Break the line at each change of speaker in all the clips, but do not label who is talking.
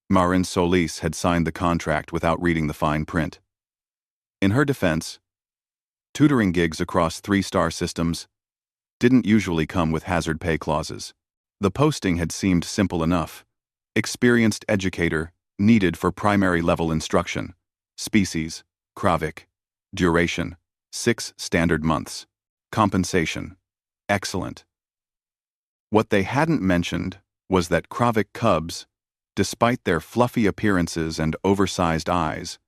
Marin Solis had signed the contract without reading the fine print. In her defense, tutoring gigs across 3-star systems didn't usually come with hazard pay clauses. The posting had seemed simple enough. Experienced educator, needed for primary level instruction. Species, Kravik. Duration, 6 standard months. Compensation, excellent. What they hadn't mentioned was that Kravik cubs, despite their fluffy appearances and oversized eyes,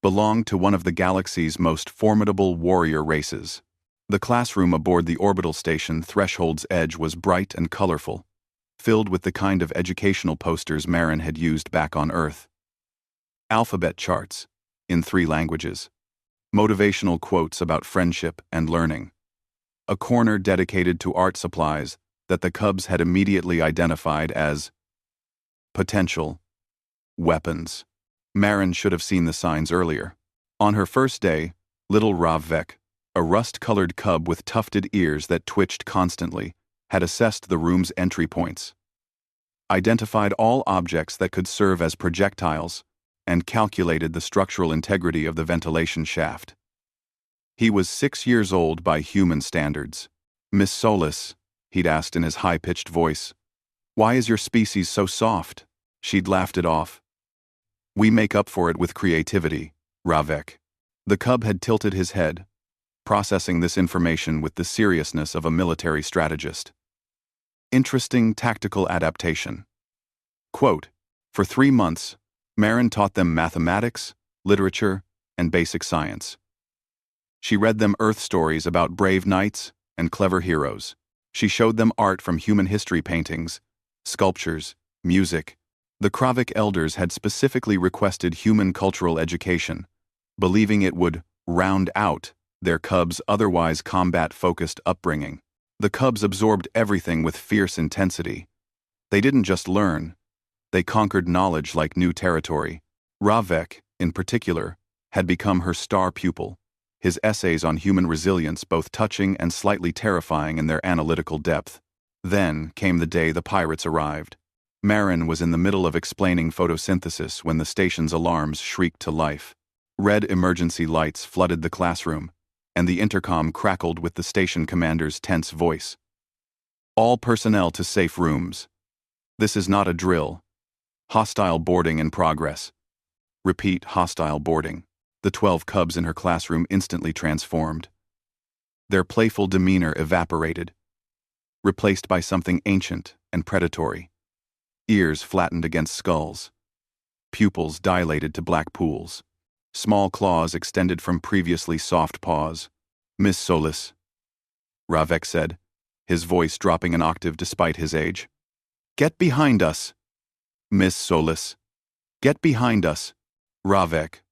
belonged to one of the galaxy's most formidable warrior races. The classroom aboard the orbital station Threshold's Edge was bright and colorful, filled with the kind of educational posters Marin had used back on Earth. Alphabet charts, in 3 languages. Motivational quotes about friendship and learning. A corner dedicated to art supplies that the cubs had immediately identified as potential weapons. Marin should have seen the signs earlier. On her first day, little Ravek, a rust-colored cub with tufted ears that twitched constantly, had assessed the room's entry points, identified all objects that could serve as projectiles, and calculated the structural integrity of the ventilation shaft. He was 6 years old by human standards. "Miss Solis," he'd asked in his high-pitched voice, "why is your species so soft?" She'd laughed it off. "We make up for it with creativity, Ravek." The cub had tilted his head, processing this information with the seriousness of a military strategist. Interesting tactical adaptation. Quote, "For 3 months, Marin taught them mathematics, literature, and basic science. She read them Earth stories about brave knights and clever heroes. She showed them art from human history paintings, sculptures, music. The Kravik elders had specifically requested human cultural education, believing it would round out their cubs' otherwise combat-focused upbringing. The cubs absorbed everything with fierce intensity. They didn't just learn, they conquered knowledge like new territory. Ravek, in particular, had become her star pupil, his essays on human resilience both touching and slightly terrifying in their analytical depth. Then came the day the pirates arrived. Marin was in the middle of explaining photosynthesis when the station's alarms shrieked to life. Red emergency lights flooded the classroom, and the intercom crackled with the station commander's tense voice. "All personnel to safe rooms. This is not a drill. Hostile boarding in progress." Repeat, hostile boarding. The 12 cubs in her classroom instantly transformed. Their playful demeanor evaporated, replaced by something ancient and predatory. Ears flattened against skulls. Pupils dilated to black pools. Small claws extended from previously soft paws. "Miss Solis," Ravek said, his voice dropping an octave despite his age. "Get behind us!" "Miss Solis, get behind us!" "Ravek,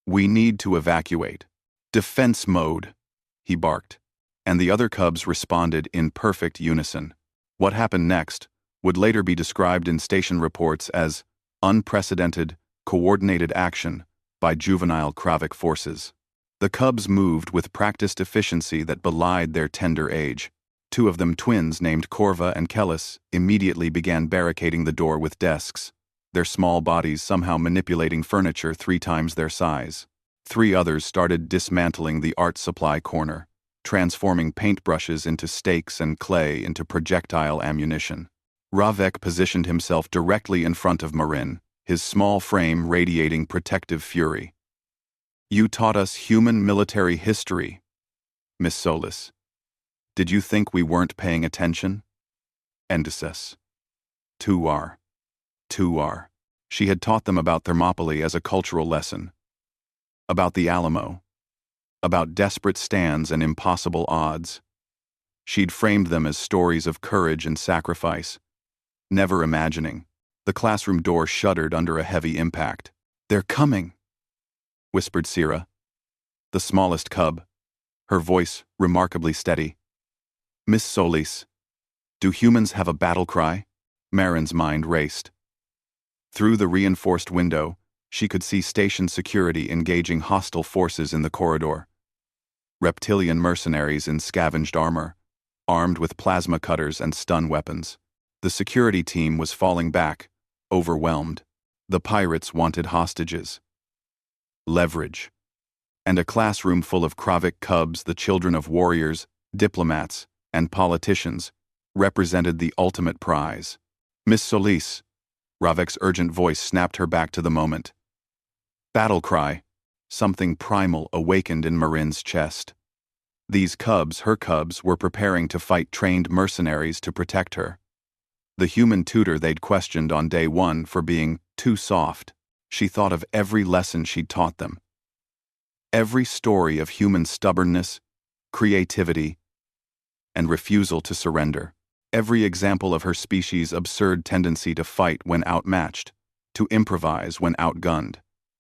we need to evacuate." "Defense mode," he barked, and the other cubs responded in perfect unison. What happened next would later be described in station reports as unprecedented, coordinated action by juvenile Kravik forces. The cubs moved with practiced efficiency that belied their tender age. 2 of them, twins named Korva and Kellis, immediately began barricading the door with desks, their small bodies somehow manipulating furniture 3 times their size. 3 others started dismantling the art supply corner, transforming paintbrushes into stakes and clay into projectile ammunition. Ravek positioned himself directly in front of Marin, his small frame radiating protective fury. "You taught us human military history, Miss Solis. Did you think we weren't paying attention?" Endices. Tutor. She had taught them about Thermopylae as a cultural lesson. About the Alamo. About desperate stands and impossible odds. She'd framed them as stories of courage and sacrifice, never imagining. The classroom door shuddered under a heavy impact. "They're coming," whispered Sira, the smallest cub, her voice remarkably steady. "Miss Solis, do humans have a battle cry?" Marin's mind raced. Through the reinforced window, she could see station security engaging hostile forces in the corridor. Reptilian mercenaries in scavenged armor, armed with plasma cutters and stun weapons. The security team was falling back, overwhelmed. The pirates wanted hostages, leverage, and a classroom full of Kravic cubs, the children of warriors, diplomats, and politicians, represented the ultimate prize. Miss Solis, Ravek's urgent voice snapped her back to the moment. Battle cry. Something primal awakened in Marin's chest. These cubs, her cubs, were preparing to fight trained mercenaries to protect her. The human tutor they'd questioned on day one for being too soft. She thought of every lesson she'd taught them. Every story of human stubbornness, creativity, and refusal to surrender. Every example of her species' absurd tendency to fight when outmatched, to improvise when outgunned,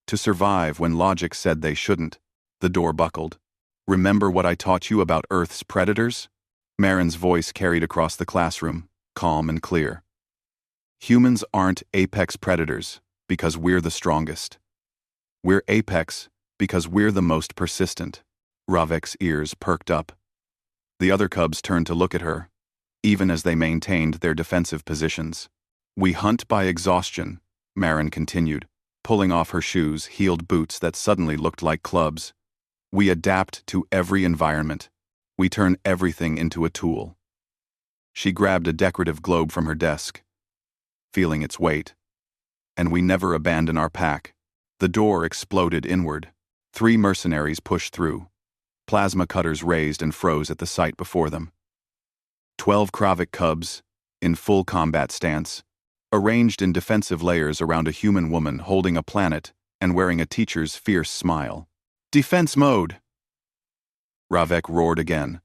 to survive when logic said they shouldn't. The door buckled. Remember what I taught you about Earth's predators? Marin's voice carried across the classroom, calm and clear. Humans aren't apex predators because we're the strongest. We're apex because we're the most persistent. Ravek's ears perked up. The other cubs turned to look at her, even as they maintained their defensive positions. We hunt by exhaustion, Marin continued, pulling off her shoes, heeled boots that suddenly looked like clubs. We adapt to every environment. We turn everything into a tool. She grabbed a decorative globe from her desk, feeling its weight. And we never abandon our pack. The door exploded inward. 3 mercenaries pushed through. Plasma cutters raised and froze at the sight before them. 12 Kravic cubs, in full combat stance, arranged in defensive layers around a human woman holding a planet and wearing a teacher's fierce smile. Defense mode! Ravek roared again.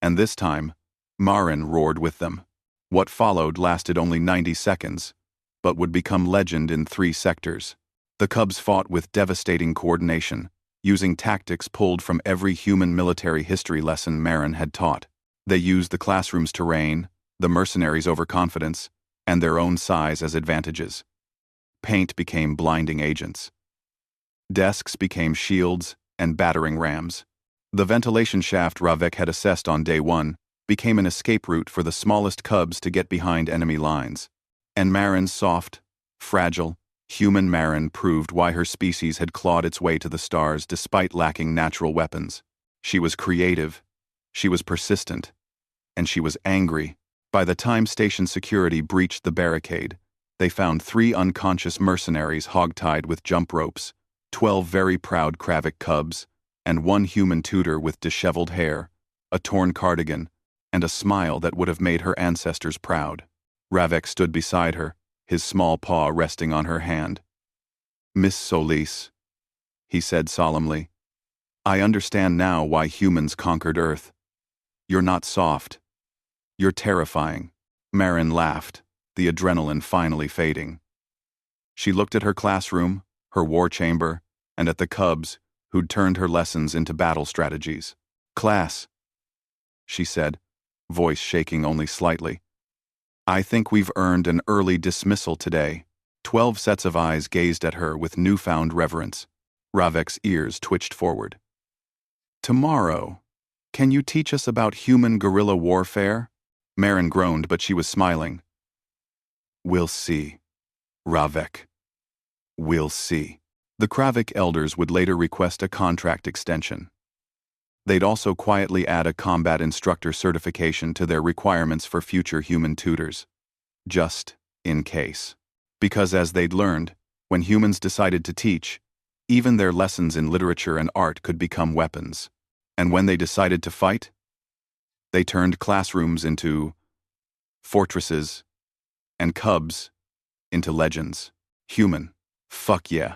And this time, Marin roared with them. What followed lasted only 90 seconds, but would become legend in 3 sectors. The cubs fought with devastating coordination, using tactics pulled from every human military history lesson Marin had taught. They used the classroom's terrain, the mercenaries' overconfidence, and their own size as advantages. Paint became blinding agents. Desks became shields and battering rams. The ventilation shaft Ravek had assessed on day one became an escape route for the smallest cubs to get behind enemy lines. And Marin's soft, fragile, human Marin proved why her species had clawed its way to the stars despite lacking natural weapons. She was creative, she was persistent, and she was angry. By the time station security breached the barricade, they found 3 unconscious mercenaries hogtied with jump ropes, 12 very proud Kravic cubs, and 1 human tutor with disheveled hair, a torn cardigan, and a smile that would have made her ancestors proud. Ravek stood beside her, his small paw resting on her hand. Miss Solis, he said solemnly, I understand now why humans conquered Earth. You're not soft. You're terrifying. Marin laughed, the adrenaline finally fading. She looked at her classroom, her war chamber, and at the cubs who'd turned her lessons into battle strategies. Class, she said, voice shaking only slightly. I think we've earned an early dismissal today. 12 sets of eyes gazed at her with newfound reverence. Ravek's ears twitched forward. Tomorrow, can you teach us about human guerrilla warfare? Marin groaned, but she was smiling. We'll see, Ravek. We'll see. The Kravic elders would later request a contract extension. They'd also quietly add a combat instructor certification to their requirements for future human tutors. Just in case. Because as they'd learned, when humans decided to teach, even their lessons in literature and art could become weapons. And when they decided to fight, they turned classrooms into fortresses and cubs into legends. Human. Fuck yeah.